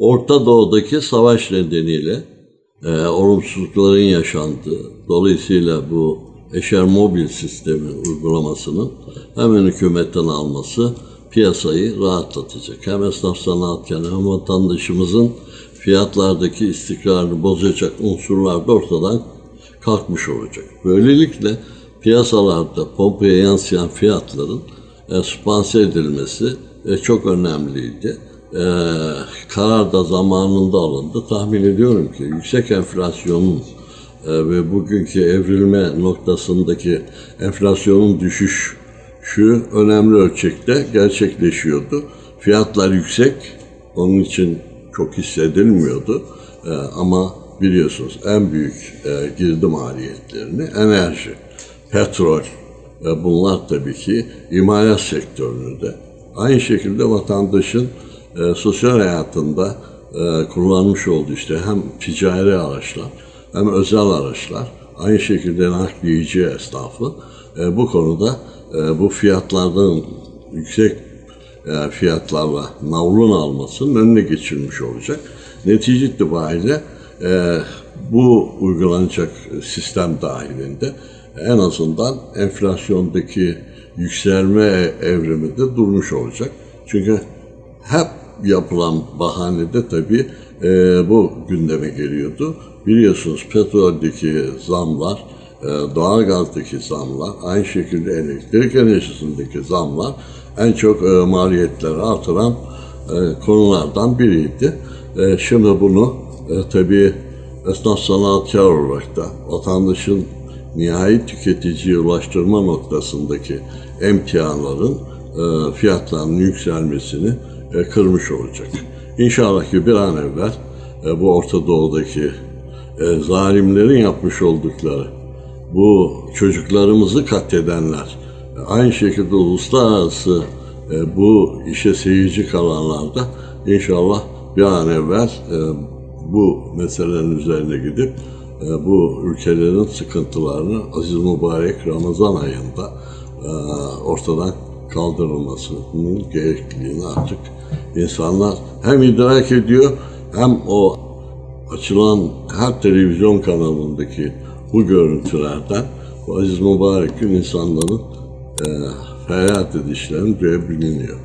Orta Doğu'daki savaş nedeniyle olumsuzlukların yaşandığı, dolayısıyla bu eşer mobil sistemi uygulamasının hemen hükümetten alması piyasayı rahatlatacak. Hem esnaf sanatkarı hem vatandaşımızın fiyatlardaki istikrarını bozacak unsurlar da ortadan kalkmış olacak. Böylelikle piyasalarda pompaya yansıyan fiyatların sübvanse edilmesi çok önemliydi. Karar da zamanında alındı. Tahmin ediyorum ki yüksek enflasyonun ve bugünkü evrilme noktasındaki enflasyonun düşüşü önemli ölçekte gerçekleşiyordu. Fiyatlar yüksek, onun için çok hissedilmiyordu. Ama biliyorsunuz en büyük girdi maliyetlerini enerji, petrol, bunlar tabii ki imalat sektörünü de aynı şekilde vatandaşın sosyal hayatında kullanmış olduğu işte hem ticari araçlar hem özel araçlar, aynı şekilde nakliyeci esnafı bu konuda bu fiyatlardan yüksek fiyatlarla navlun almasının önüne geçilmiş olacak. Netice itibariyle bu uygulanacak sistem dahilinde en azından enflasyondaki yükselme evrimi de durmuş olacak. Çünkü hep yapılan bahanede tabii bu gündeme geliyordu. Biliyorsunuz petroldeki zamlar, doğalgazdaki zamlar, aynı şekilde elektrik enerjisindeki zamlar en çok maliyetleri artıran konulardan biriydi. Şimdi bunu tabii esnaf sanatkar olarak da vatandaşın nihai tüketiciye ulaştırma noktasındaki emtiaların fiyatlarının yükselmesini kırmış olacak. İnşallah ki bir an evvel bu Orta Doğu'daki zalimlerin yapmış oldukları, bu çocuklarımızı katledenler, aynı şekilde uluslararası bu işe seyirci kalanlar da inşallah bir an evvel bu meselelerin üzerine gidip bu ülkelerin sıkıntılarını aziz mübarek Ramazan ayında ortadan kaldırılmasının gerekliliğini artık insanlar hem idrak ediyor hem o açılan her televizyon kanalındaki bu görüntülerden bu aziz mübarek gün insanların feryat edişlerini duyabiliyor.